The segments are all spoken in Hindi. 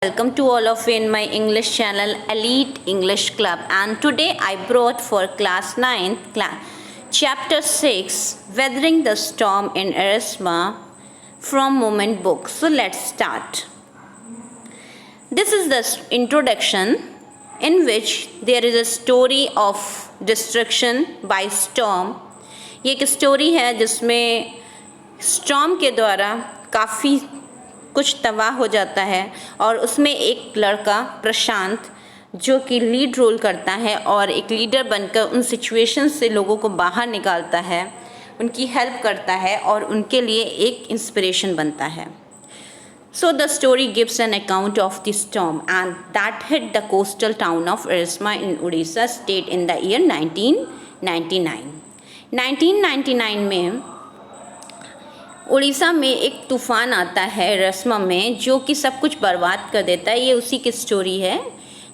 Welcome to all of you in my English channel Elite English Club, and today I brought for class 9th chapter 6 Weathering the Storm in Erasmus from Moment book. So let's start. This is the introduction in which there is a story of destruction by storm. ये एक स्टोरी है जिसमें स्टॉर्म के द्वारा काफ़ी कुछ तबाह हो जाता है और उसमें एक लड़का प्रशांत जो कि लीड रोल करता है और एक लीडर बनकर उन सिचुएशन से लोगों को बाहर निकालता है, उनकी हेल्प करता है और उनके लिए एक इंस्पिरेशन बनता है. So the story gives an account of the storm and that hit the coastal town of Erasmus in Odisha state in the year 1999. 1999 में उड़ीसा में एक तूफ़ान आता है रस्मा में जो कि सब कुछ बर्बाद कर देता है. ये उसी की स्टोरी है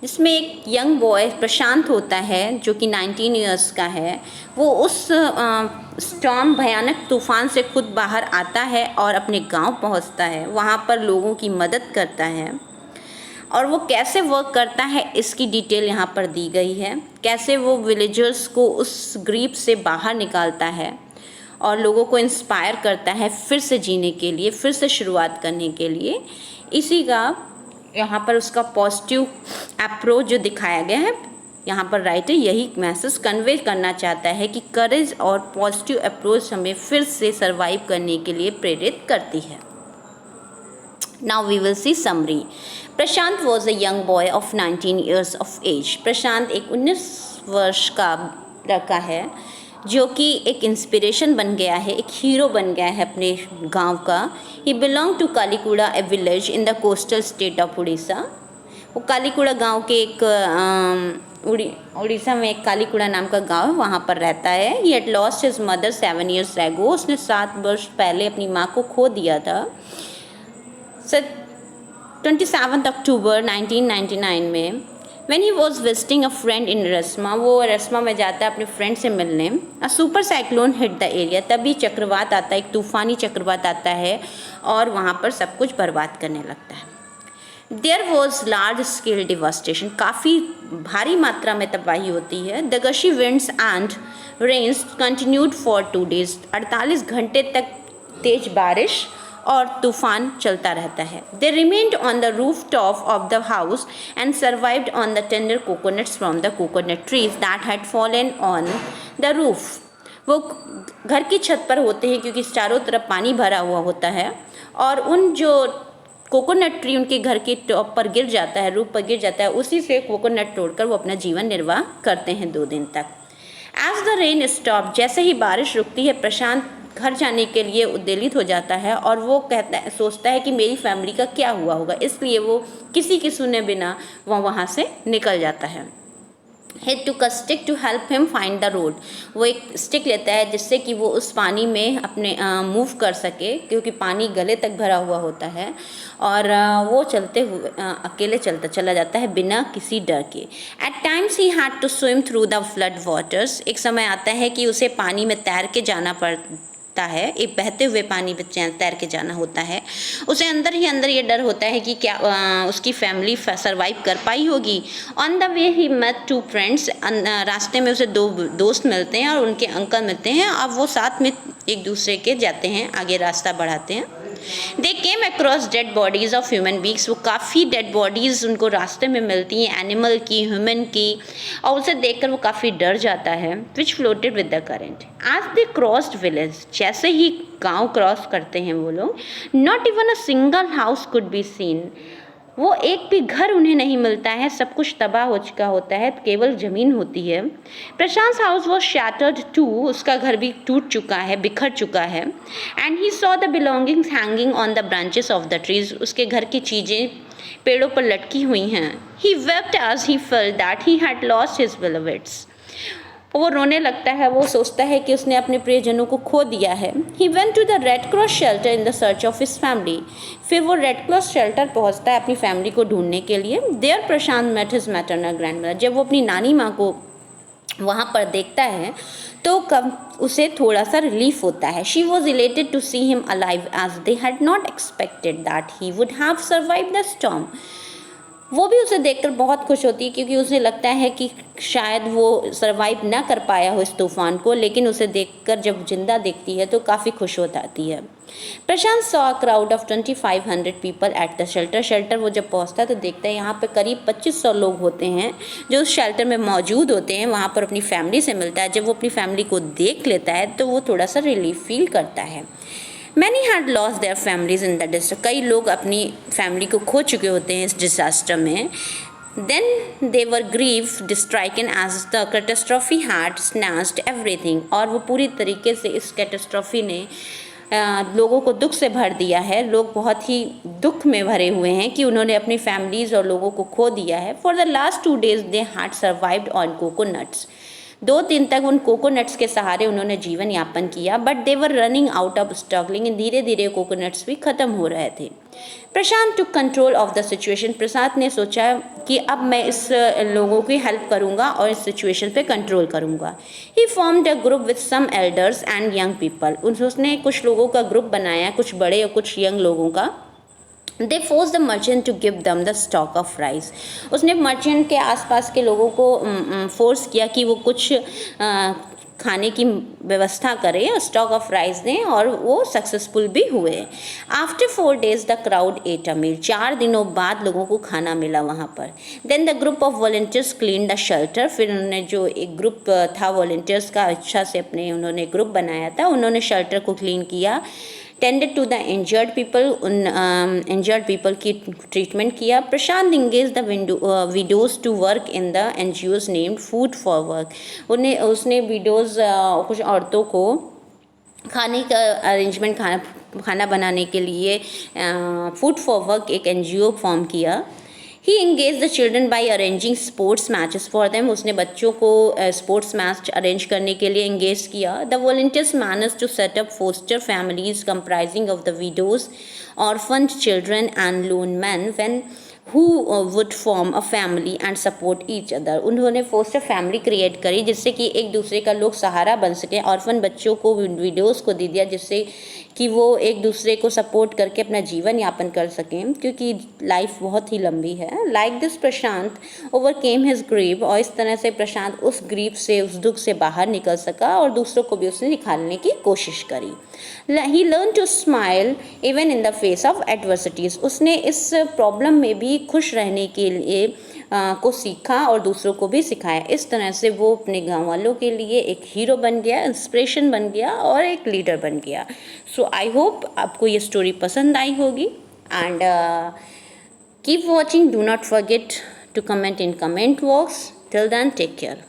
जिसमें एक यंग बॉय प्रशांत होता है जो कि 19 इयर्स का है. वो उस स्टॉर्म भयानक तूफ़ान से खुद बाहर आता है और अपने गांव पहुंचता है. वहां पर लोगों की मदद करता है और वो कैसे वर्क करता है इसकी डिटेल यहाँ पर दी गई है. कैसे वो विलेजर्स को उस ग्रीप से बाहर निकालता है और लोगों को इंस्पायर करता है फिर से जीने के लिए, फिर से शुरुआत करने के लिए. इसी का यहाँ पर उसका पॉजिटिव अप्रोच जो दिखाया गया है. यहाँ पर राइटर यही मैसेज कन्वे करना चाहता है कि करेज और पॉजिटिव अप्रोच हमें फिर से सरवाइव करने के लिए प्रेरित करती है. Now we will see summary. Prashant was a young boy of 19 years of age. प्रशांत एक 19 वर्ष का लड़का है जो कि एक इंस्पिरेशन बन गया है, एक हीरो बन गया है अपने गांव का. He belong to Kalikuda, a village in the coastal state of Orissa. वो कालीकुड़ा गांव के एक उड़ीसा में एक कालीकुड़ा नाम का गांव है, वहाँ पर रहता है. ही had lost his mother 7 years ago. उसने 7 वर्ष पहले अपनी माँ को खो दिया था. 27 अक्टूबर 1999 में When he was visiting a friend in Erasmus, वो एरस्मा में जाता है अपने फ्रेंड से मिलने. A super cyclone hit the area. तभी चक्रवात आता है, एक तूफ़ानी चक्रवात आता है और वहाँ पर सब कुछ बर्बाद करने लगता है. There was large scale devastation. काफ़ी भारी मात्रा में तबाही होती है. The gushy winds and rains continued for 2 days. 48 घंटे तक तेज बारिश और तूफान चलता रहता है. They remained on the rooftop of the house and survived on the tender coconuts from the coconut trees that had fallen on the roof. वो घर की छत पर होते हैं क्योंकि चारों तरफ पानी भरा हुआ होता है और उन जो कोकोनट ट्री उनके घर के टॉप पर गिर जाता है, रूफ पर गिर जाता है, उसी से कोकोनट तोड़कर वो अपना जीवन निर्वाह करते हैं 2 दिन तक. As the rain stopped, जैसे ही बारिश रुकती है प्रशांत घर जाने के लिए उद्वेलित हो जाता है और वो सोचता है कि मेरी फैमिली का क्या हुआ होगा, इसलिए वो किसी की सुने बिना वहाँ से निकल जाता है. He took a stick to help him find the road. वो एक स्टिक लेता है जिससे कि वो उस पानी में अपने मूव कर सके क्योंकि पानी गले तक भरा हुआ होता है और वो चलते हुए अकेले चला जाता है बिना किसी डर के. At times he had to swim through the flood waters. एक समय आता है कि उसे पानी में तैर के जाना पड़ता है, एक बहते हुए पानी में तैर के जाना होता है. उसे अंदर ही अंदर ये डर होता है कि क्या उसकी फैमिली सरवाइव कर पाई होगी. On the way he met 2 friends. रास्ते में उसे 2 दोस्त मिलते हैं और उनके अंकल मिलते हैं. अब वो साथ में एक दूसरे के जाते हैं, आगे रास्ता बढ़ाते हैं. They came across dead bodies of human beings. वो काफ़ी डेड बॉडीज़ उनको रास्ते में मिलती हैं, एनिमल की, ह्यूमन की, और उसे देखकर वो काफ़ी डर जाता है. Which floated with the current. As they crossed village, जैसे ही गांव क्रॉस करते हैं वो लोग, not even a single house could be seen. वो एक भी घर उन्हें नहीं मिलता है, सब कुछ तबाह हो चुका होता है, केवल ज़मीन होती है. Prashant house was shattered too. उसका घर भी टूट चुका है, बिखर चुका है. And he saw the belongings hanging on the branches of the trees. उसके घर की चीज़ें पेड़ों पर लटकी हुई हैं. He wept as he felt that he had lost his beloveds. वो रोने लगता है, वो सोचता है कि उसने अपने प्रियजनों को खो दिया है. He went to the Red Cross shelter in the search of his family. फिर वो रेड क्रॉस शेल्टर पहुंचता है अपनी फैमिली को ढूंढने के लिए. There Prashant met his maternal grandmother. जब वो अपनी नानी माँ को वहाँ पर देखता है तो कब उसे थोड़ा सा रिलीफ होता है. She was elated to see him alive as they had not expected that he would have survive the storm. वो भी उसे देखकर बहुत खुश होती है क्योंकि उसे लगता है कि शायद वो सर्वाइव ना कर पाया हो इस तूफान को, लेकिन उसे देखकर जब जिंदा देखती है तो काफ़ी खुश हो जाती है। Prashant saw a crowd of 2500 people at the shelter. वो जब पहुंचता है तो देखता है यहाँ पे करीब 2500 लोग होते हैं जो उस शेल्टर में मौजूद होते हैं। वहाँ पर अपनी फैमिली से मिलता है। जब वो अपनी फैमिली को देख लेता है तो वो थोड़ा सा रिलीफ फील करता है। Many had lost their families in the disaster. कई लोग अपनी फैमिली को खो चुके होते हैं इस डिजास्टर में। Then they were grief stricken as the catastrophe had snatched everything. और वो पूरी तरीके से इस कैटेस्ट्रॉफी ने लोगों को दुख से भर दिया है। लोग बहुत ही दुख में भरे हुए हैं कि उन्होंने अपनी फैमिलीज और लोगों को खो दिया है। For the last 2 days they had survived on coconuts. 2 दिन तक उन कोकोनट्स के सहारे उन्होंने जीवन यापन किया। But they were running out of struggling. धीरे धीरे कोकोनट्स भी ख़त्म हो रहे थे। Prashant took control of the situation. Prashant ने सोचा कि अब मैं इस लोगों की हेल्प करूंगा और इस सिचुएशन पे कंट्रोल करूंगा। He formed a group with some elders and young people. उसने कुछ लोगों का ग्रुप बनाया, कुछ बड़े और कुछ यंग लोगों का। They force the merchant to give them the stock of rice. उसने मर्चेंट के आसपास के लोगों को फोर्स किया कि वो कुछ खाने की व्यवस्था करें और स्टॉक ऑफ राइस दें, और वो सक्सेसफुल भी हुए। After 4 days the crowd ate a meal. 4 दिनों बाद लोगों को खाना मिला वहाँ पर। Then the group of volunteers clean the shelter. फिर उन्होंने जो एक ग्रुप था वॉलंटियर्स का, अच्छा से अपने उन्होंने ग्रुप बनाया था, उन्होंने शेल्टर को क्लीन किया। Tended to the injured people. उन इंजर्ड पीपल की ट्रीटमेंट किया। Prashant engage the widows to work in the NGOs named food for work. उसने विडोज कुछ औरतों को खाने का अरेंजमेंट, खाना बनाने के लिए फूड फॉर वर्क एक NGO फॉर्म किया। He engage the children by arranging sports matches for them. उसने बच्चों को स्पोर्ट्स मैच अरेंज करने के लिए इंगेज किया। The volunteers manage to set up foster families comprising of the widows, orphan children and lone man when who would form a family and support each other। उन्होंने फोस्टर फैमिली क्रिएट करी जिससे कि एक दूसरे का लोग सहारा बन सके। ऑर्फन बच्चों को विडोज़ को दे दिया जिससे कि वो एक दूसरे को सपोर्ट करके अपना जीवन यापन कर सकें, क्योंकि लाइफ बहुत ही लंबी है। Like this Prashant overcame his grieve. और इस तरह से प्रशांत उस ग्रीव से, उस दुख से बाहर निकल सका और दूसरों को भी उसने निकालने की कोशिश करी। He learn to smile even in the face of adversities. उसने इस प्रॉब्लम में भी खुश रहने के लिए को सीखा और दूसरों को भी सिखाया। इस तरह से वो अपने गाँव वालों के लिए एक हीरो बन गया, इंस्पिरेशन बन गया और एक लीडर बन गया। सो आई होप आपको ये स्टोरी पसंद आई होगी। And keep watching, do not forget to comment in comment box. Till then take care.